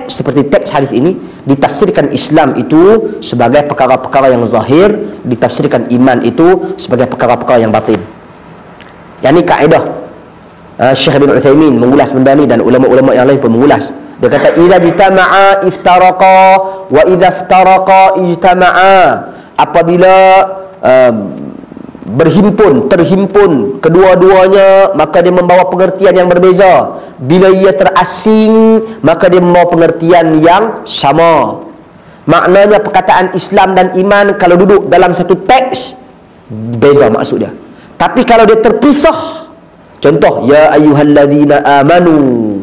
teks seperti teks hadis ini, ditafsirkan Islam itu sebagai perkara-perkara yang zahir, ditafsirkan iman itu sebagai perkara-perkara yang batin. Yang ni kaedah Syekh bin Utsaimin mengulas benda ni, dan ulama-ulama yang lain pun mengulas. Dia kata idza jitama'a iftaraqa wa idza iftaraqa ijtama'a. Apabila terhimpun kedua-duanya, maka dia membawa pengertian yang berbeza. Bila ia terasing, maka dia membawa pengertian yang sama. Maknanya perkataan Islam dan iman kalau duduk dalam satu teks, beza maksud dia. Tapi kalau dia terpisah, contoh ya ayyuhalladzina amanu,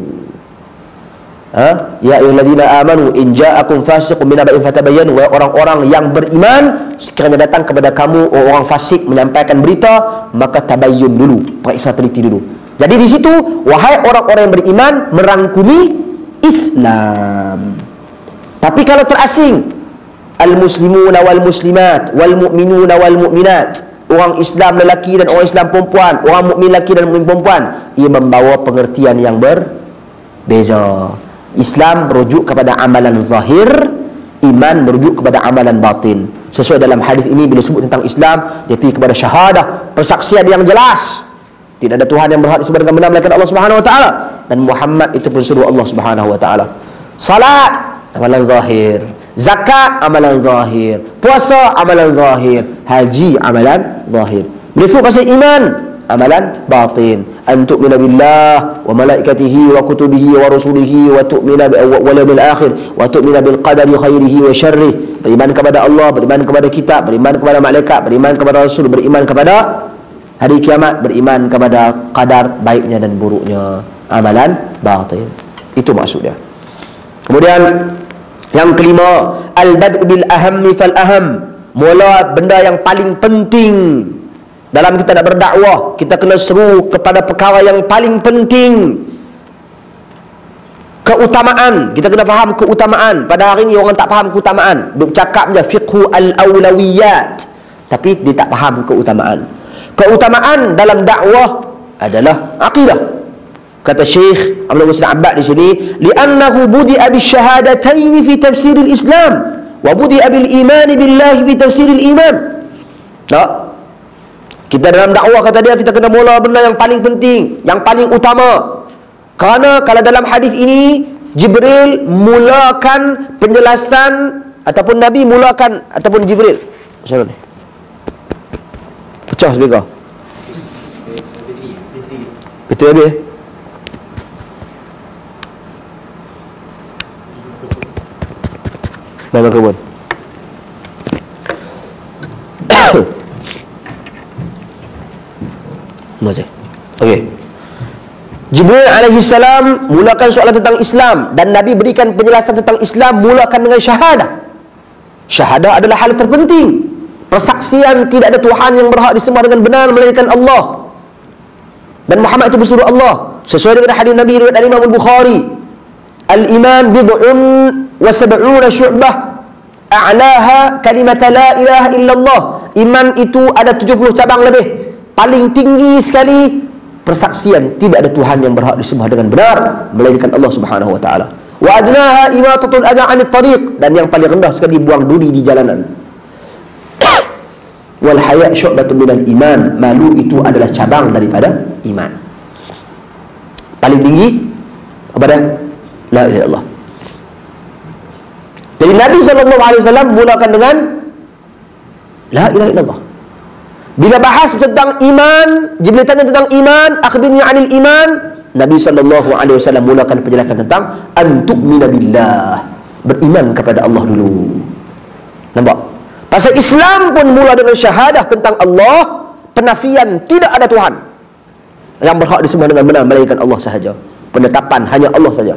ya ayyuhalladzina amanu in ja'akum fasiqun binaba'in fatabayyanu, wa orang-orang yang beriman, sekiranya datang kepada kamu orang fasik menyampaikan berita, maka tabayyun dulu, periksa teliti dulu. Jadi di situ wahai orang-orang yang beriman merangkumi Islam. Tapi kalau terasing, al-muslimuna wal muslimat wal mu'minuna wal mu'minat, orang Islam lelaki dan orang Islam perempuan, orang mukmin lelaki dan mukmin perempuan, ia membawa pengertian yang berbeza. Islam merujuk kepada amalan zahir, iman merujuk kepada amalan batin. Sesuai dalam hadis ini, bila sebut tentang Islam, dia pergi kepada syahadah, persaksian yang jelas, tidak ada Tuhan yang berhak disembah dengan benar melainkan Allah Subhanahu wa taala, dan Muhammad itu pensuruh Allah Subhanahu wa taala. Salat amalan zahir, zakat amalan zahir, puasa amalan zahir, haji amalan zahir. Bila sebut pasal iman, amalan batin. An tu'mina billah wa malaikatihi wa kutubihi wa rusulihi wa tu'mina wal yawmil akhir wa tu'mina bil qadari khairihi wa syarrih. Beriman kepada Allah, beriman kepada kitab, beriman kepada malaikat, beriman kepada rasul, beriman kepada hari kiamat, beriman kepada qadar baiknya dan buruknya. Amalan batin. Itu maksudnya. Kemudian yang kelima, al-bad'u bil ahammi fal aham. Mula benda yang paling penting. Dalam kita nak berdakwah, kita kena seru kepada perkara yang paling penting. Keutamaan, kita kena faham keutamaan. Pada hari ini orang tak faham keutamaan. Duk cakap je fiqhu al-awlawiyat, tapi dia tak faham keutamaan. Keutamaan dalam dakwah adalah akidah. Kata Syekh Abdul Muhsin Abbad di sini, li'annahu budi'a bisyahadatain fi tafsir al-Islam wa budi'a bil iman billahi fi tafsir al-iman. Tak? Kita dalam dakwah, kata dia, kita kena mula benda yang paling penting, yang paling utama. Kerana kalau dalam hadis ini Jibril mulakan penjelasan, ataupun Nabi mulakan, ataupun Jibril. Macam mana ni? Pecah speaker. Betul habis? Mana kebun? Masih. Okey. Jibril alaihi salam mulakan soalan tentang Islam, dan Nabi berikan penjelasan tentang Islam mulakan dengan syahadah. Syahadah adalah hal terpenting. Persaksian tidak ada Tuhan yang berhak disembah dengan benar melainkan Allah, dan Muhammad itu bersuruh Allah. Sesuai dengan hadis Nabi riwayat Imam Al-Bukhari, al-iman bid'un wa sab'una syu'bah a'laha kalimat la ilaha illallah. Iman itu ada 70 cabang lebih. Paling tinggi sekali persaksian tidak ada Tuhan yang berhak disembah dengan benar melainkan Allah Subhanahu wa taala. Wa adnaha imatatul adha 'anit tariq, dan yang paling rendah sekali buang duri di jalanan. Wal haya' syu'batun minal iman, malu itu adalah cabang daripada iman. Paling tinggi apa dah? La ilaha illallah. Jadi Nabi SAW mulakan dengan la ilaha illallah. Bila bahas tentang iman, Jibril tanya tentang iman, akhbirni 'anil iman, Nabi SAW mulakan penjelasan tentang an tu'mina billah, beriman kepada Allah dulu. Nampak? Pasal Islam pun mula dengan syahadah tentang Allah, penafian tidak ada Tuhan yang berhak disembah dengan benar melainkan Allah sahaja, penetapan hanya Allah saja.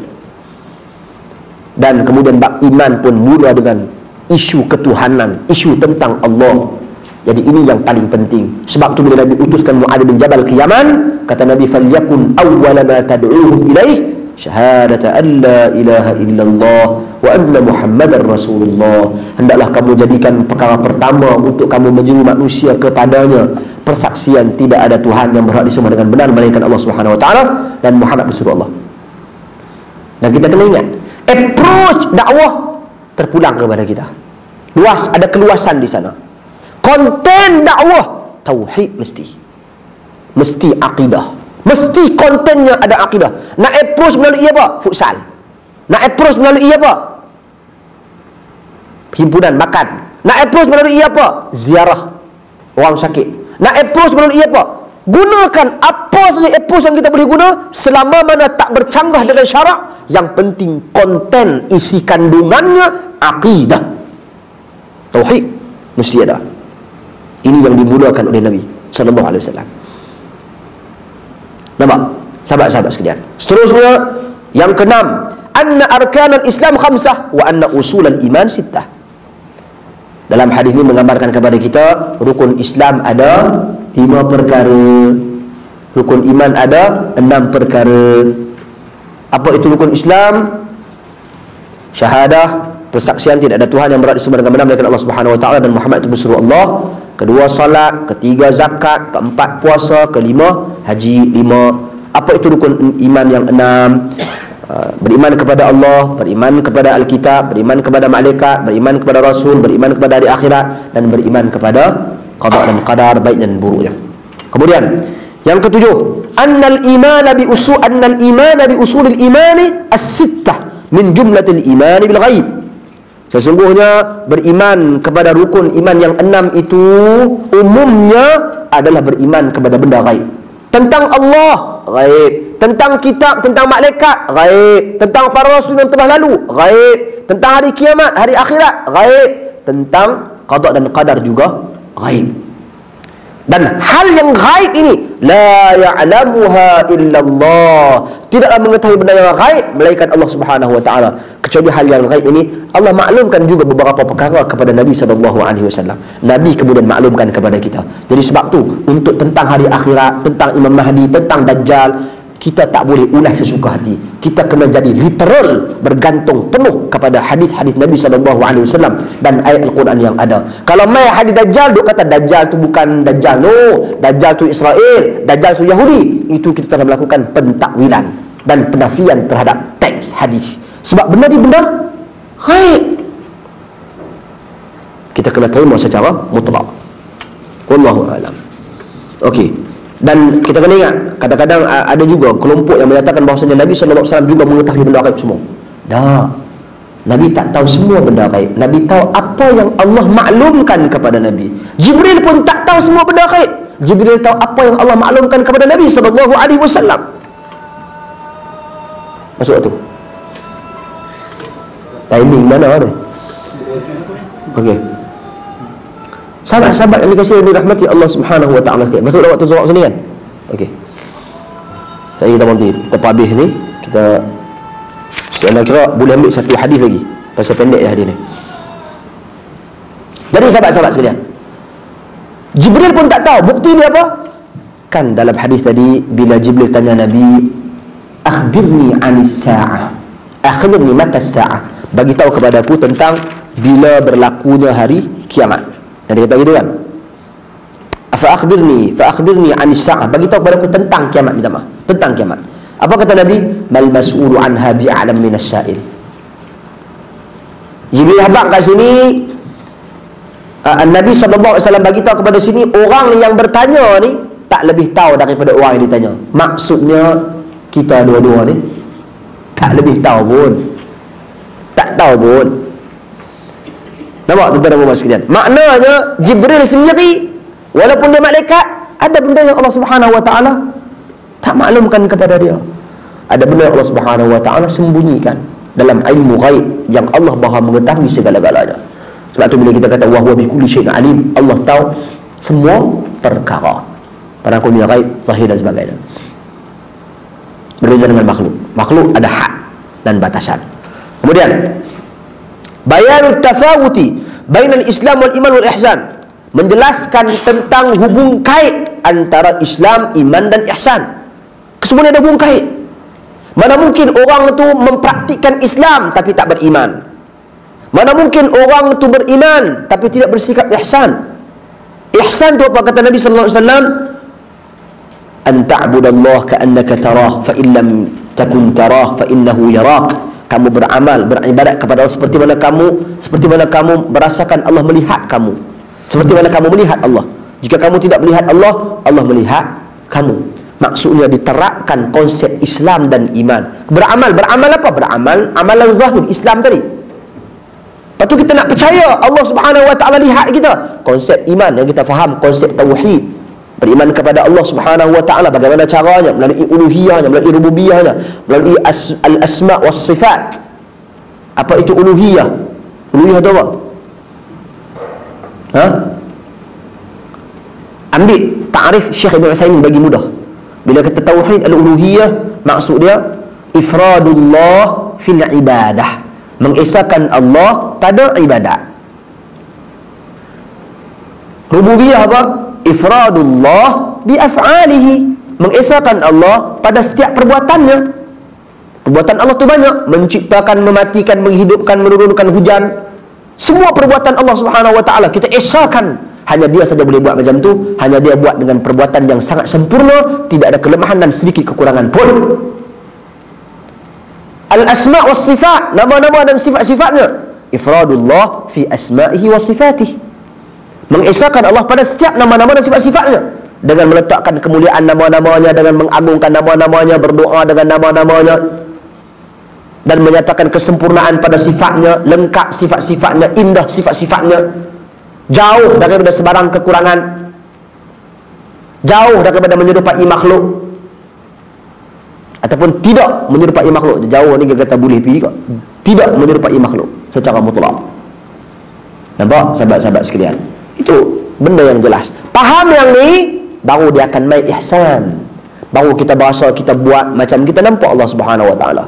Dan kemudian bab iman pun mula dengan isu ketuhanan, isu tentang Allah. Jadi ini yang paling penting. Sebab tu bila Nabi utuskan Mu'adz bin Jabal ke Yaman, kata Nabi, falyakun awwala ma tad'uuhum ilaih syahadata an la ilaha illallah wa anna Muhammadar Rasulullah. Hendaklah kamu jadikan perkara pertama untuk kamu menyeru manusia kepadanya persaksian tidak ada Tuhan yang berhak disembah dengan benar melainkan Allah Subhanahu wa taala, dan Muhammad bersuruh Allah. Dan kita kena ingat, Approach dakwah terpulang kepada kita. Luas, ada keluasan di sana. Konten dakwah tauhid mesti akidah. Mesti kontennya ada akidah. Nak approach melalui apa? Futsal. Nak approach melalui apa? Himpunan makan. Nak approach melalui apa? Ziarah orang sakit. Nak approach melalui apa? Gunakan apa saja approach yang kita boleh guna, selama mana tak bercanggah dengan syarak. Yang penting konten, isi kandungannya akidah, tauhid mesti ada. Ini yang dimulakan oleh Nabi sallallahu alaihi wasallam. Nampak? Sahabat-sahabat sekalian. Seterusnya yang keenam, anna arkanal Islam khamsah wa anna usulal iman sittah. Dalam hadis ini menggambarkan kepada kita rukun Islam ada 5 perkara, rukun iman ada 6 perkara. Apa itu rukun Islam? Syahadah, persaksian tidak ada Tuhan yang berhak disembah dengan benar melainkan Allah Subhanahu wa taala dan Muhammad itu pesuruh Allah. Kedua salat, ketiga zakat, keempat puasa, kelima haji, 5. Apa itu rukun iman yang 6? Beriman kepada Allah, beriman kepada Alkitab, beriman kepada malaikat, beriman kepada Rasul, beriman kepada hari akhirat, dan beriman kepada qada dan qadar, baik dan buruknya. Kemudian yang ketujuh, annal imana bi usulil imani as-sittah min jumlatil imani bil ghaib. Sesungguhnya beriman kepada rukun iman yang 6 itu umumnya adalah beriman kepada benda ghaib. Tentang Allah ghaib, tentang kitab, tentang malaikat ghaib, tentang para rasul yang telah lalu ghaib, tentang hari kiamat, hari akhirat ghaib, tentang qada dan qadar juga ghaib. Dan hal yang ghaib ini la ya'lamuha illallah, tidaklah mengetahui benda yang ghaib melainkan Allah Subhanahu wa taala. Kecuali hal yang ghaib ini Allah maklumkan juga beberapa perkara kepada Nabi sallallahu alaihi wasallam. Nabi kemudian maklumkan kepada kita. Jadi sebab tu untuk tentang hari akhirat, tentang Imam Mahdi, tentang Dajjal, kita tak boleh ulah sesuka hati. Kita kena jadi literal, bergantung penuh kepada hadis-hadis Nabi SAW dan ayat Al-Quran yang ada. Kalau mai hadis Dajjal, duk kata Dajjal tu bukan Dajjal, no, Dajjal tu Israel, Dajjal tu Yahudi, itu kita telah melakukan pentakwilan dan penafian terhadap teks hadis. Sebab benda ni benda ghaib, kita kena terima secara mutlak. Wallahu a'lam. Okey. Dan kita kena ingat, kadang-kadang ada juga kelompok yang menyatakan bahawasanya Nabi SAW juga mengetahui benda gaib semua. Tak. Nabi tak tahu semua benda gaib. Nabi tahu apa yang Allah maklumkan kepada Nabi. Jibril pun tak tahu semua benda gaib. Jibril tahu apa yang Allah maklumkan kepada Nabi SAW. Masuk tu. Timing mana ni? Okey. Sahabat-sahabat yang dikasihi dan dirahmati Allah Subhanahu wa taala sekalian. Masuk dalam waktu zuhur sini kan? Okey. Saya kita berhenti. Lepas habis ni saya kira boleh ambil satu hadis lagi. Pasal pendek ya hadis ni. Jadi sahabat-sahabat sekalian, Jibril pun tak tahu. Bukti dia apa? Kan dalam hadis tadi bila Jibril tanya Nabi, "Akhbirni 'anis sa'ah." Akhbirni mata sa'ah. Bagi tahu kepadaku tentang bila berlakunya hari kiamat. Yang dia kata gitu kan, Fa'akhbirni 'anis sa'ah. Bagi tahu kepadaku tentang kiamat, minta maaf, tentang kiamat. Apa kata Nabi? Mal mas'ulu anha bi'alam minas sa'il. Jibril habaq kat sini, Nabi SAW bagi tahu kepada sini, orang yang bertanya ni tak lebih tahu daripada orang yang ditanya. Maksudnya kita dua-dua ni tak lebih tahu pun. Tak tahu pun. Nampak tuan-tuan dan puan sekalian? Maknanya Jibril sendiri walaupun dia malaikat, ada benda yang Allah Subhanahu wa taala tak maklumkan kepada dia. Ada benda yang Allah Subhanahu wa taala sembunyikan dalam ilmu ghaib yang Allah Maha mengetahui segala-galanya. Sebab tu bila kita kata wa huwa bi kulli syai'in alim, Allah tahu semua perkara. Pada dunia ghaib, zahir dan sebagainya. Berbeza dengan makhluk. Makhluk ada had dan batasan. Kemudian bayanut tafawuti bainal Islam wal iman wal ihsan, menjelaskan tentang hubung kait antara Islam, iman dan ihsan. Kesemuanya ada hubung kait. Mana mungkin orang itu mempraktikkan Islam tapi tak beriman. Mana mungkin orang itu beriman tapi tidak bersikap ihsan. Ihsan itu apa kata Nabi sallallahu alaihi wasallam? An ta'budallaha ka'annaka tarah fa in lam takun tarah fa innahu yarak. kamu beramal, beribadat kepada Allah seperti mana kamu merasakan Allah melihat kamu, seperti mana kamu melihat Allah. Jika kamu tidak melihat Allah, Allah melihat kamu. Maksudnya diterapkan konsep Islam dan iman. Beramal apa? Beramal amalan zahir Islam tadi. Lepas tu kita nak percaya Allah Subhanahu Wa Taala lihat kita. Konsep iman yang kita faham, konsep tauhid. Beriman kepada Allah Subhanahu Wa Taala, bagaimana caranya? Melalui uluhiyahnya, melalui rububiyahnya, melalui al-asma' was sifat. Apa itu uluhiyah? Uluhiyah tu apa? Ambil ta'rif Syekh Ibn Utsaimin bagi mudah. Bila kata tauhid al-uluhiyah, maksud dia ifradullah fil ibadah, mengesahkan Allah pada ibadat. Rububiyah apa? Ifradullah bi af'alihi, mengesahkan Allah pada setiap perbuatannya. Perbuatan Allah tu banyak, menciptakan, mematikan, menghidupkan, menurunkan hujan. Semua perbuatan Allah Subhanahu Wa Taala kita esahkan. Hanya dia saja boleh buat macam tu. Hanya dia buat dengan perbuatan yang sangat sempurna, tidak ada kelemahan dan sedikit kekurangan pun. Al-asma' was sifat, nama-nama dan sifat-sifatnya. Ifradullah fi asma'ihi wa sifatihi, mengesahkan Allah pada setiap nama-nama dan sifat-sifatnya, dengan meletakkan kemuliaan nama-namanya, dengan mengagungkan nama-namanya, berdoa dengan nama-namanya, dan menyatakan kesempurnaan pada sifatnya, lengkap sifat-sifatnya, indah sifat-sifatnya, jauh daripada sebarang kekurangan, jauh daripada menyerupai makhluk ataupun tidak menyerupai makhluk. Jauh ni kata boleh pergi juga, tidak menyerupai makhluk secara mutlak. Nampak sahabat-sahabat sekalian? Itu benda yang jelas. Faham yang ni, baru dia akan main ihsan. Baru kita berasa kita buat macam kita nampak Allah Subhanahu Wa Taala.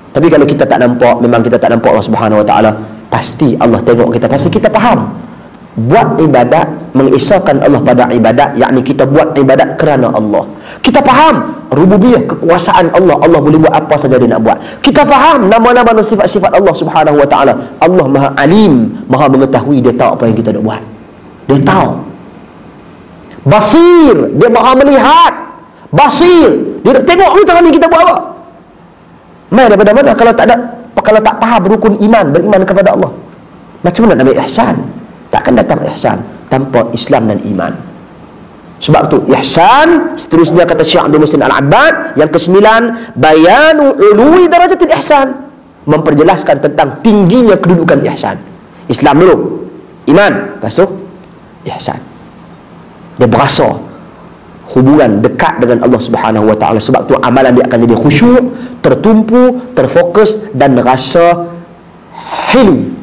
Tapi kalau kita tak nampak, memang kita tak nampak Allah Subhanahu Wa Taala, pasti Allah tengok kita, pasti kita faham. Buat ibadat, mengesahkan Allah pada ibadat, yakni kita buat ibadat kerana Allah. Kita faham rububiyah, kekuasaan Allah, Allah boleh buat apa saja dia nak buat. Kita faham nama-nama dan sifat-sifat Allah Subhanahu Wa Taala. Allah Maha Alim, Maha mengetahui, dia tahu apa yang kita nak buat. Dia tahu. Basir, dia Maha melihat. Basir, dia nak tengok ni tangan ni kita buat apa. Mai daripada mana kalau tak faham rukun iman, beriman kepada Allah? Macam mana nak ambil ihsan? Takkan datang ihsan tanpa Islam dan iman. Sebab tu ihsan, seterusnya kata Syekh Abdul Muhsin Al-Abbad, yang ke-9, bayanu ului darajatil ihsan, memperjelaskan tentang tingginya kedudukan ihsan. Islam dulu, iman, lepas tu ihsan. Dia berasa hubungan dekat dengan Allah Subhanahu Wa Taala. Sebab tu amalan dia akan jadi khusyuk, tertumpu, terfokus, dan rasa hilu.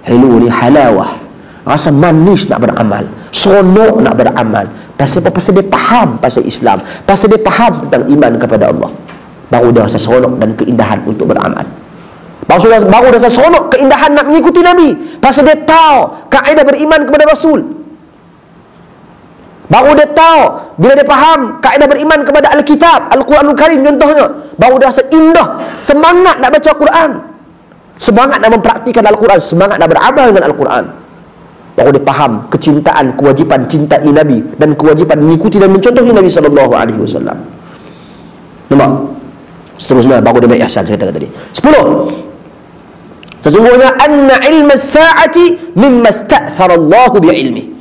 Hilu ni halawah, rasa manis nak beramal, seronok nak beramal. Pasal apa? Pasal dia faham pasal Islam, pasal dia faham tentang iman kepada Allah. Baru dia rasa seronok dan keindahan untuk beramal. Baru rasa seronok, keindahan nak mengikuti Nabi, pasal dia tahu kaedah beriman kepada Rasul. Baru dia tahu, bila dia faham kaedah beriman kepada Alkitab, Al-Quranul Karim contohnya, baru dia rasa indah, semangat nak baca Quran, semangat nak mempraktikan Al-Quran, semangat nak beramal dengan Al-Quran. Baru dia faham kecintaan, kewajipan cintai Nabi, dan kewajipan mengikuti dan mencontohi Nabi SAW. Nampak? Seterusnya baru dia baik ihsan, saya kata tadi. 10. Sesungguhnya anna ilma sa'ati mimma sta'thara Allahu bi'ilmi.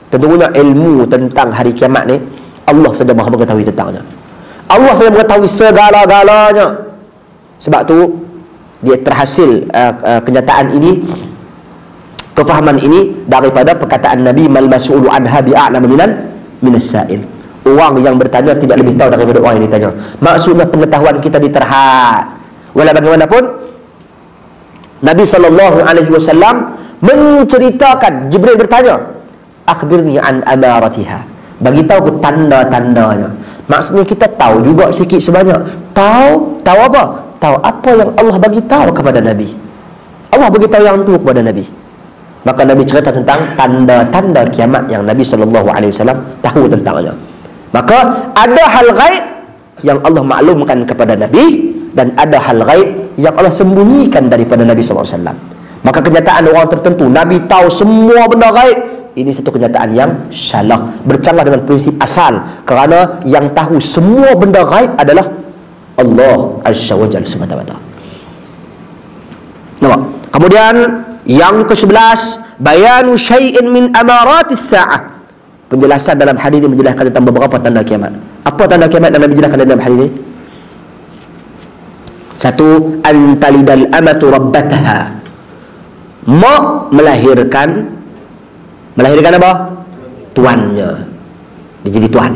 Tentunya ilmu tentang hari kiamat ni Allah saja Maha mengetahui tentangnya. Allah saja mengetahui segala-galanya. Sebab tu dia terhasil kenyataan ini, kefahaman ini daripada perkataan Nabi, mal mas'ulu anha bi'a'lam minas sa'il. Orang yang bertanya tidak lebih tahu daripada orang yang ditanya. Maksudnya pengetahuan kita diterhad. Walau bagaimanapun Nabi SAW menceritakan, Jibril bertanya, akhbirni an amaratiha, bagi tahu tanda-tandanya. Maksudnya kita tahu juga sikit sebanyak. Tahu apa? Tahu apa yang Allah bagi tahu kepada Nabi. Allah bagi tahu yang tu kepada Nabi. Maka Nabi cerita tentang tanda-tanda kiamat yang Nabi SAW tahu tentangnya. Maka ada hal ghaib yang Allah maklumkan kepada Nabi, dan ada hal ghaib yang Allah sembunyikan daripada Nabi SAW. Maka kenyataan orang tertentu Nabi tahu semua benda ghaib, ini satu kenyataan yang salah, bercanggah dengan prinsip asal. Kerana yang tahu semua benda ghaib adalah Allah Azza wa Jalla semata-mata. Nampak? Kemudian yang ke-11, bayanu syai'in min amaratis sa'ah. Penjelasan dalam hadis ini menjelaskan tentang beberapa tanda kiamat. Apa tanda kiamat yang Nabi jelaskan dalam hadis ini? Satu, antalidal amatu rabbataha. Mak melahirkan apa? Tuannya. Dia jadi tuan.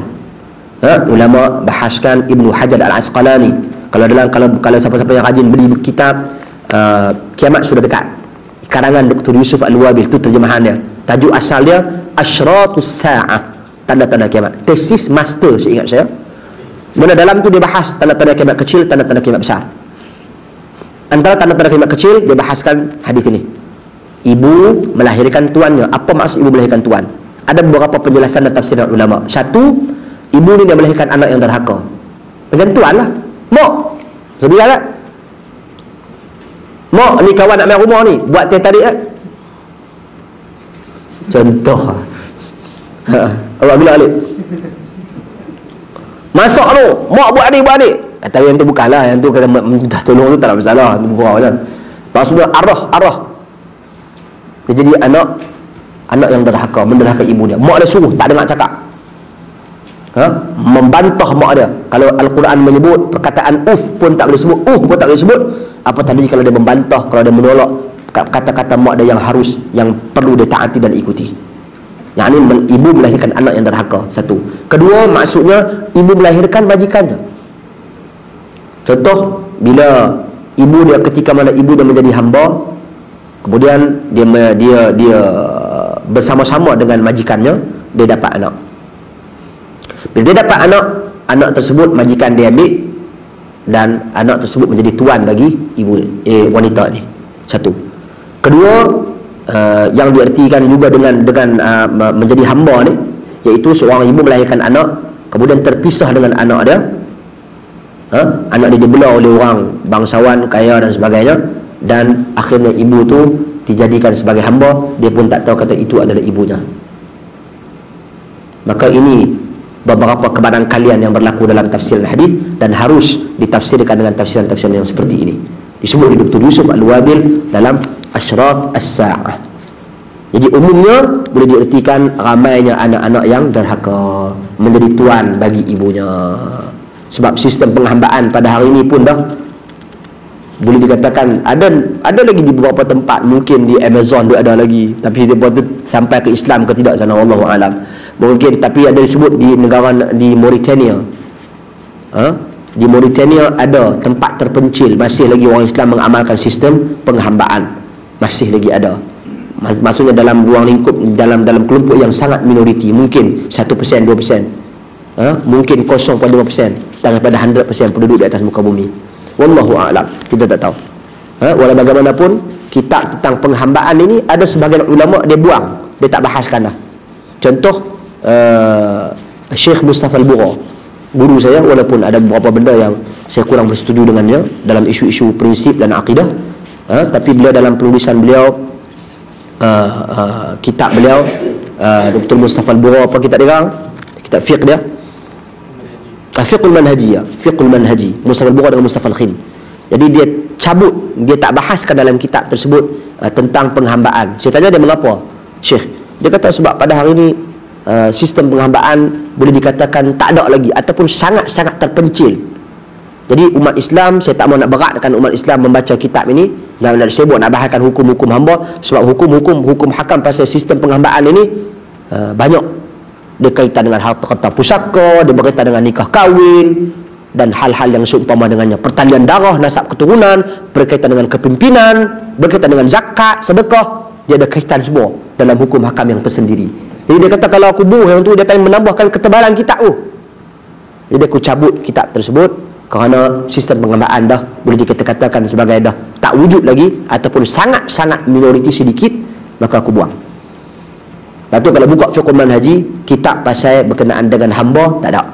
Ulama bahaskan Ibnu Hajar Al-Asqalani. Kalau siapa-siapa yang rajin beli kitab kiamat sudah dekat, karangan Dr. Yusuf Al-Wabil, itu terjemahannya. Tajuk asalnya Asyratus Sa'ah, tanda-tanda kiamat. Tesis master seingat saya. Mana dalam tu dia bahas tanda-tanda kiamat kecil, tanda-tanda kiamat besar. Antara tanda-tanda kiamat kecil dia bahaskan hadis ini. Ibu melahirkan tuannya. Apa maksud ibu melahirkan tuan? Ada beberapa penjelasan dan tafsiran ulama. Satu, ibu ni dia melahirkan anak yang derhaka. Macam tuan lah. Mak. Sebiar tak? Mak ni kawan nak main rumah ni, buat teh tarik kan? Contoh. Awak bila alik? Masak tu, mak buat adik. Tapi yang tu bukanlah, yang tu kata minta tolong tu tak ada masalah, tu bukan macam. Maksudnya arah. Dia jadi anak yang derhaka, menderhaka ibu dia. Mak dia suruh, tak dengar cakap. Membantah mak dia. Kalau Al-Quran menyebut perkataan uf pun tak boleh sebut, pun tak boleh sebut. Apa tadi kalau dia membantah, kalau dia menolak kata-kata mak dia yang perlu dia taati dan ikuti. Yang ini ibu melahirkan anak yang derhaka. Satu. Kedua, maksudnya ibu melahirkan majikannya. Contoh, bila ibu dia, ketika mana ibu dia menjadi hamba, kemudian dia bersama-sama dengan majikannya, dia dapat anak. Bila dia dapat anak tersebut majikan dia ambil, dan anak tersebut menjadi tuan bagi ibu wanita ni. Satu. Kedua, yang diartikan juga dengan menjadi hamba ni, iaitu seorang ibu melahirkan anak, kemudian terpisah dengan anak dia. Anak dia dibelah oleh orang bangsawan kaya dan sebagainya, dan akhirnya ibu tu dijadikan sebagai hamba. Dia pun tak tahu kata itu adalah ibunya. Maka ini beberapa kebarangkalian yang berlaku dalam tafsiran hadis dan harus ditafsirkan dengan tafsiran-tafsiran yang seperti ini. Disebut di Dr. Yusuf Al-Wabil dalam Asyrat As-Sa'ah. Jadi umumnya boleh diartikan ramainya anak-anak yang derhaka, menjadi tuan bagi ibunya. Sebab sistem penghambaan pada hari ini pun dah boleh dikatakan ada lagi di beberapa tempat, mungkin di Amazon dia ada lagi, tapi dia buat tu sampai ke Islam ke tidak sana wallahu alam. Mungkin, tapi ada disebut di negara di Mauritania. Di Mauritania ada tempat terpencil masih lagi orang Islam mengamalkan sistem penghambaan. Masih lagi ada. Maksudnya dalam ruang lingkup, dalam kelompok yang sangat minoriti, mungkin 1%, 2%. Mungkin 0.5% daripada 100% penduduk di atas muka bumi. Wallahu a'lam. Kita tak tahu. Walau bagaimanapun, kitab tentang penghambaan ini ada sebahagian ulama dia buang, dia tak bahaskan dah. Contoh Syekh Mustafa Al-Bura, guru saya, walaupun ada beberapa benda yang saya kurang bersetuju dengannya dalam isu-isu prinsip dan akidah, tapi beliau dalam penulisan beliau, kitab beliau, Dr. Mustafa Al-Bura, apa kitab dia? Kitab fiqh dia, Fiqhul Manhaji, Fiqhul Manhaji, Mustafa Al-Bura dengan Mustafa Al-Khin. Jadi dia cabut, dia tak bahaskan dalam kitab tersebut tentang penghambaan. Saya tanya dia mengapa, Syekh? Dia kata sebab pada hari ini sistem penghambaan boleh dikatakan tak ada lagi, ataupun sangat-sangat terpencil. Jadi umat Islam, saya tak mau nak beratkan umat Islam membaca kitab ini dan nak sibuk nak bahaskan hukum-hukum hamba, sebab hukum hakam pasal sistem penghambaan ini banyak. Dia kaitan dengan harta pusaka, dia berkaitan dengan nikah kahwin dan hal-hal yang seumpama dengannya, pertalian darah, nasab keturunan, berkaitan dengan kepimpinan, berkaitan dengan zakat, sedekah. Dia ada kaitan semua dalam hukum hakam yang tersendiri. Jadi dia kata kalau aku buh yang tu, dia akan menambahkan ketebalan kitab tu. Jadi aku cabut kitab tersebut kerana sistem penghambaan dah boleh dikatakan sebagai dah tak wujud lagi, ataupun sangat-sangat minoriti sedikit, maka aku buang. Lepas tu kalau buka Fiqhul Manhaji, kitab pasal berkenaan dengan hamba tak ada.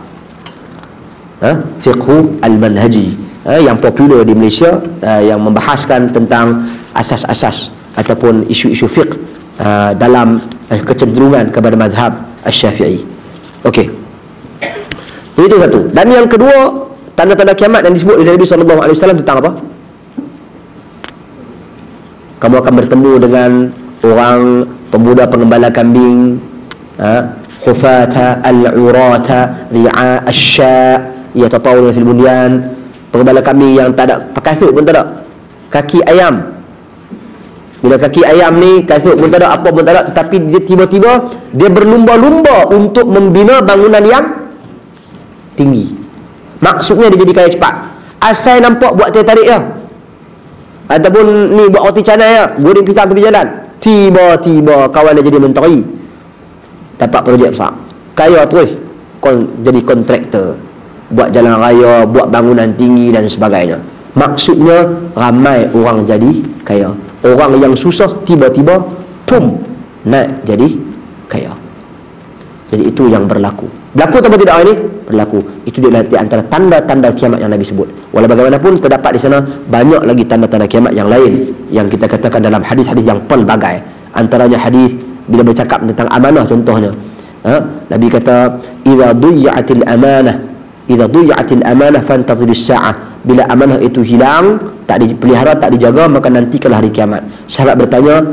Fiqhu Al-Manhaji, yang popular di Malaysia, yang membahaskan tentang asas-asas ataupun isu-isu fiqh dalam kecenderungan kepada mazhab Asy-Syafi'i. Okey. Itu satu. Dan yang kedua, tanda-tanda kiamat yang disebut oleh Nabi SAW tentang apa? Kamu akan bertemu dengan orang pemuda pengembala kambing, hufata al-urata ri'a asya yatatawuna fil bunyan, pengembala kambing yang tak ada kasut pun tak ada, kaki ayam. Bila kaki ayam ni kasut pun tak ada, apa pun tak ada, tetapi dia tiba-tiba dia berlumba-lumba untuk membina bangunan yang tinggi. Maksudnya dia jadi kaya cepat. Asal nampak buat teh tarik ya, ataupun ni buat roti canai ya, goreng pisang tepi jalan, tiba-tiba kawan dia jadi menteri, dapat projek besar, kaya terus, jadi kontraktor, buat jalan raya, buat bangunan tinggi dan sebagainya. Maksudnya ramai orang jadi kaya. Orang yang susah tiba-tiba pum naik jadi kaya. Jadi itu yang berlaku. Berlaku atau tidak ini? Berlaku. Itu dia di antara tanda-tanda kiamat yang Nabi sebut. Walau bagaimanapun terdapat di sana banyak lagi tanda-tanda kiamat yang lain yang kita katakan dalam hadis-hadis yang pelbagai. Antaranya hadis bila bercakap tentang amanah contohnya. Nabi kata idza duyya'atil amanah fantadhiris sa'ah. Bila amanah itu hilang, tak dipelihara, tak dijaga, maka nantikanlah hari kiamat. Sahabat bertanya,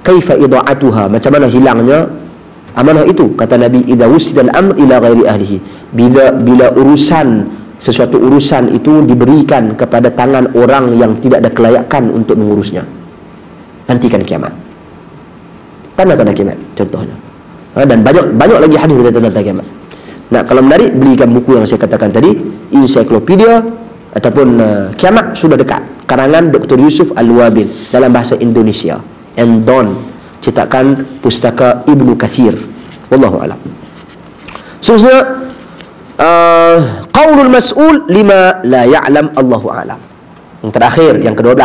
kaifa ida'atuha? Macam mana hilangnya amanah itu? Kata Nabi, idza wusidal amr ila ghairi ahlihi. Bila sesuatu urusan itu diberikan kepada tangan orang yang tidak ada kelayakan untuk mengurusnya. Nantikan kiamat. Tanda-tanda kiamat contohnya. Dan banyak lagi hadis tentang tanda kiamat. Nah, kalau menarik, belikan buku yang saya katakan tadi, ensiklopedia ataupun kiamat sudah dekat, karangan Dr. Yusuf Al-Wabil dalam bahasa Indonesia, Endon, cetakan pustaka Ibnu Kathir. Wallahu a'lam. Seterusnya, qaulul mas'ul lima la ya'lam Allahu a'lam. Yang terakhir, yang ke-12,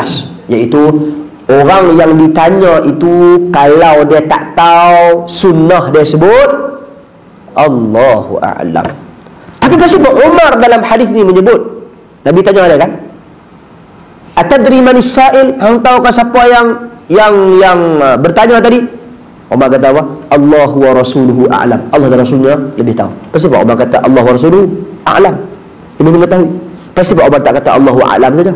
iaitu orang yang ditanya itu kalau dia tak tahu sunnah dia sebut Allahu a'lam. Tapi kenapa Umar dalam hadis ini menyebut, Nabi tanya dia kan, atadri manis sa'il, hang tahukah siapa yang bertanya tadi? Umar kata apa? Allah wa rasuluhu a'lam. Allah dan Rasulnya lebih tahu. Kenapa Umar kata Allah wa rasuluhu a'lam? Ini mengetahui. Kenapa Umar tak kata Allahu a'lam saja?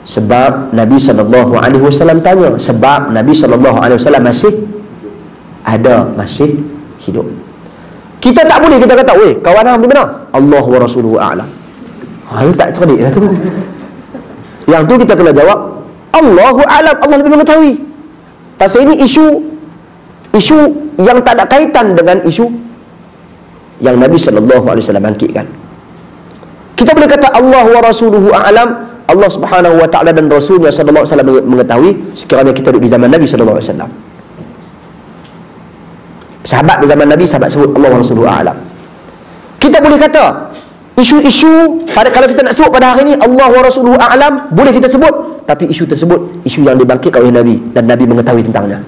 Sebab Nabi SAW tanya. Sebab Nabi SAW masih ada, masih hidup. Kita tak boleh kita kata, weh, kawan hang di mana? Allah wa rasuluhu a'lam. Itu tak cerdik lah tu. Yang tu kita kena jawab Allahu a'lam, Allah lebih mengetahui. Pasal ini isu yang tak ada kaitan dengan isu yang Nabi SAW bangkitkan. Kita boleh kata Allah wa rasuluhu a'lam, Allah Subhanahu wa ta'ala dan Rasulnya sallallahu alaihi wasallam mengetahui, sekiranya kita duduk di zaman Nabi sallallahu alaihi wasallam. Sahabat di zaman Nabi, sahabat sebut Allah wa rasuluhu a'lam. Kita boleh kata isu-isu kalau kita nak sebut pada hari ini Allah wa rasuluhu a'lam, boleh kita sebut, tapi isu tersebut isu yang dibangkitkan oleh Nabi dan Nabi mengetahui tentangnya.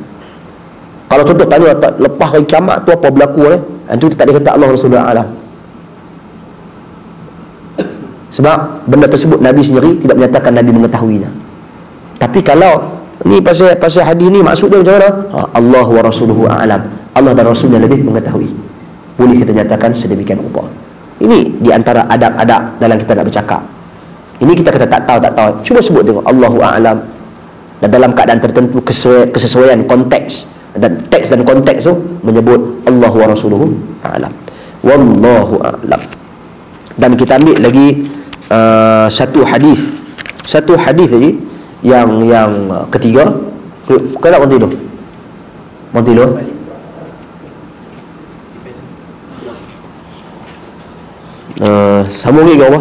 Kalau contoh tanya lepas hari kiamat tu apa berlaku, itu tak dikata Allah wa rasuluhu a'lam. Sebab benda tersebut Nabi sendiri tidak menyatakan Nabi mengetahuinya. Tapi kalau ni pasal hadis ni maksud dia macam mana? Allah wa rasuluhu a'lam. Allah dan Rasulnya lebih mengetahui. Boleh kita nyatakan sedemikian rupa. Ini di antara adab-adab dalam kita nak bercakap. Ini kita kata tak tahu. Cuba sebut tengok Allahu a'lam. Dan dalam keadaan tertentu kesesuaian konteks dan teks dan konteks tu menyebut Allah wa rasuluhu a'lam. Wallahu a'lam. Dan kita ambil lagi satu hadis lagi yang ketiga. Kau nak monti dulu. Sambung lagi ke apa?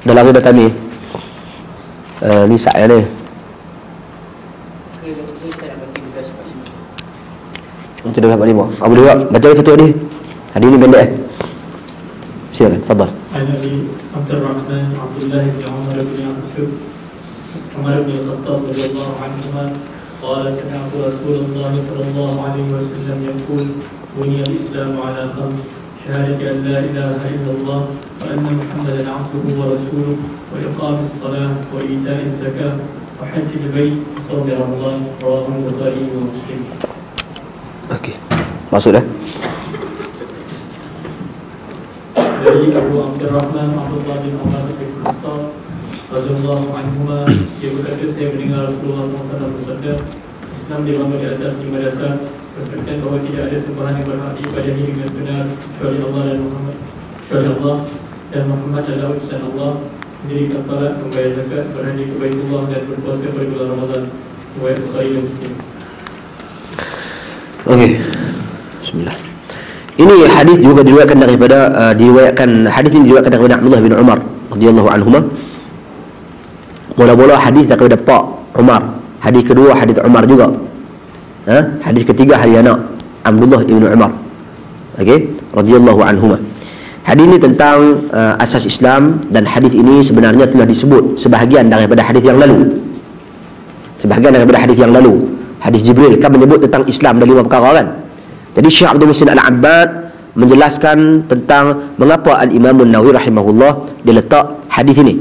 Dah lari dah tadi. Ni saya ni. Untuk 45. Abu Dawud baca satu hadis. Hadis ni pendek. Silakan, fadhal. Abi Abdurrahman Abdullah bin Umar bin Abdul Umar bin Khattab radhiyallahu anhu قال سمعت رسول الله صلى الله عليه وسلم يقول بني الإسلام على خمس شهادة أن لا إله إلا الله وأن محمدا عبده ورسوله وإقام الصلاة وإيتاء الزكاة وحج البيت صوم رمضان رواه البخاري ومسلم. Okey. Maksudnya? Dari Abu Abdurrahman Abdullah bin Umar bin Khattab radhiyallahu anhuma, dia berkata, saya mendengar Rasulullah SAW bersabda, Islam dibangun di atas 5 dasar: persaksian bahawa tidak ada sembahan yang berhak diibadahi dengan benar kecuali Allah dan Muhammad adalah utusan Allah, mendirikan salat, membayar zakat, berhaji ke Baitullah dan berpuasa pada bulan Ramadan. Riwayat Bukhari dan Muslim. Okey. Bismillah. Ini hadis juga diriwayatkan daripada hadis ini diriwayatkan daripada Abdullah bin Umar radhiyallahu anhuma. Mula-mula hadis daripada Pak Umar. Hadis kedua hadis Umar juga. Hadis ketiga hadis anak Abdullah bin Umar. Okey, radhiyallahu anhuma. Hadis ini tentang asas Islam, dan hadis ini sebenarnya telah disebut sebahagian daripada hadis yang lalu. Sebahagian daripada hadis yang lalu. Hadis Jibril kan menyebut tentang Islam dari 5 perkara kan. Jadi Syekh Abdul Muhsin Al-Abbad menjelaskan tentang mengapa Al-Imam An-Nawawi rahimahullah dia letak hadis ini.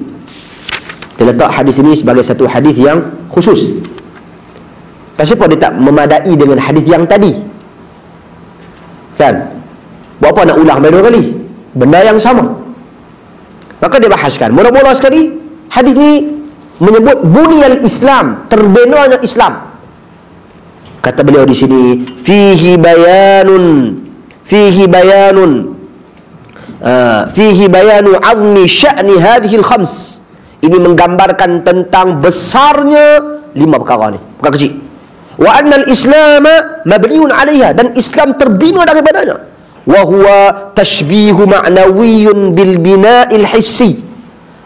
Dia letak hadis ini sebagai satu hadis yang khusus. Kenapa dia tak memadai dengan hadis yang tadi? Kan? Buat apa nak ulang dua kali? Benda yang sama. Maka dia bahaskan. Mula-mula sekali hadis ini menyebut buniyal Islam, terbinanya Islam. Kata beliau di sini, fihi bayanu azmi sya'ni hadhil khams. Ini menggambarkan tentang besarnya 5 perkara ni, bukan kecil. Wa anna al-islam mabniun 'alayha, dan Islam terbina daripadanya. Wa huwa tashbihu ma'nawiyyun bil bina'il hissi,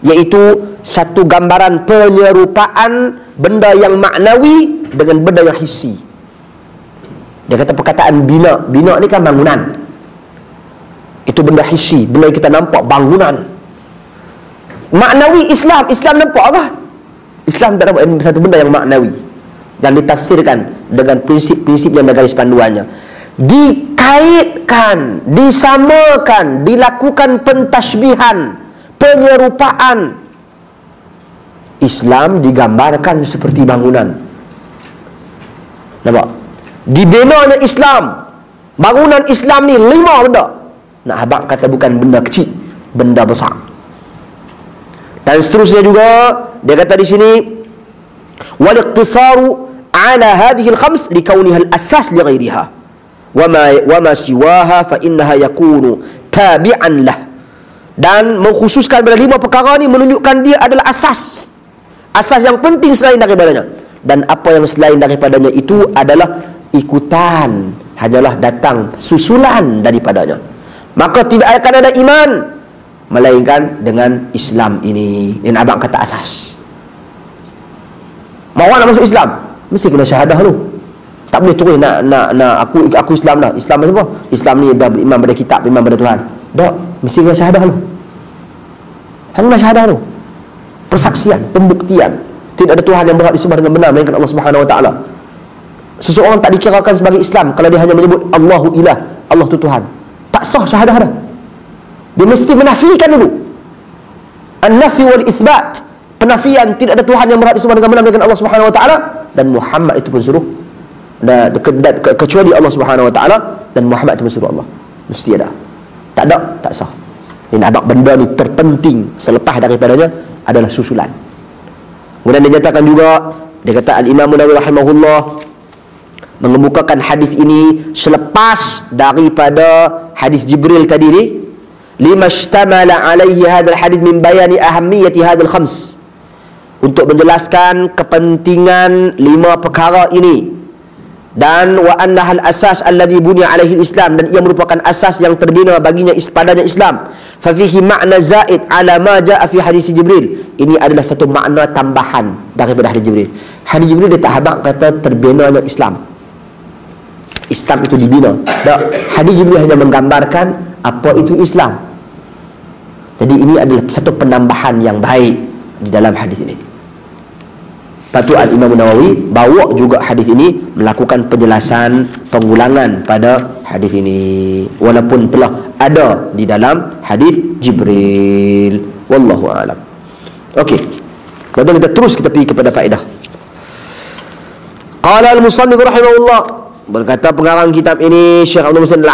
iaitu satu gambaran penyerupaan benda yang maknawi dengan benda yang hissi. Dia kata perkataan bina ni kan bangunan. Itu benda hissi, benda yang kita nampak, bangunan. Maknawi Islam nampak apa? Islam tak nampak satu benda yang maknawi, dan ditafsirkan dengan prinsip-prinsip yang ada garis panduannya. Dikaitkan, disamakan, dilakukan pentashbihan, penyerupaan. Islam digambarkan seperti bangunan. Nampak? Dibinanya Islam, bangunan Islam ni 5 benda. Nak abang kata bukan benda kecil, benda besar. Dan seterusnya juga dia kata di sini, wal iqtisaru ala hadhihi al-khams likauniha al-asas li ghairiha wa ma siwaha fa innaha yakunu tabi'an lah. Dan mengkhususkan pada 5 perkara ni menunjukkan dia adalah asas yang penting selain daripadanya, dan apa yang selain daripadanya itu adalah ikutan, hanyalah datang susulan daripadanya. Maka tidak akan ada iman melainkan dengan Islam ini. Dan abang kata asas. Mau nak masuk Islam, mesti kena syahadah dulu. Tak boleh terus nak aku Islam dah. Islam apa? Islam ni dah beriman pada kitab, beriman pada Tuhan. Tak, mesti kena syahadah dulu. Hanya syahadah dulu. Persaksian, pembuktian tidak ada Tuhan yang berhak disembah dengan benar melainkan Allah Subhanahu Wa Taala. Seseorang tak dikirakan sebagai Islam kalau dia hanya menyebut Allahu ilah, Allah tu Tuhan. Tak sah syahadah dah. Dia mesti menafikan dulu. An-nafi wal itsbat. Penafian, tidak ada Tuhan yang berhak disembah dengan benar melainkan Allah Subhanahu Wa Taala, dan Muhammad itu pun suruh kecuali Allah Subhanahu Wa Taala, dan Muhammad itu pun suruh Allah. Mesti ada. Tak ada, tak sah. Ini abang benda ni terpenting selepas daripadanya adalah susulan. Kemudian dia nyatakan juga, dia kata Al-Imam An-Nawawi rahimahullah mengemukakan hadis ini selepas daripada hadis Jibril tadi ni, lima ishtamala alaihi hadzal hadis min bayani ahammiyati hadzal khams, untuk menjelaskan kepentingan 5 perkara ini, dan wa annahal asas alladhi bunya alaihi Islam, dan ia merupakan asas yang terbina baginya padanya Islam. Fa fihi ma'na zaid ala ma jaa fi hadis Jibril. Ini adalah satu makna tambahan daripada hadis Jibril. Hadis Jibril dia tak habaq kata terbinanya Islam. Islam itu dibina. Tak, hadis Jibril hanya menggambarkan apa itu Islam. Jadi ini adalah satu penambahan yang baik di dalam hadis ini. Lepas tu Al-Imam Nawawi bawa juga hadis ini, melakukan penjelasan, pengulangan pada hadis ini, walaupun telah ada di dalam hadis Jibril. Wallahu a'lam. Okey. Kemudian kita terus kita pergi kepada faedah. Qala al-musannif rahimahullah, berkata pengarang kitab ini Syekh Abdul Muhsin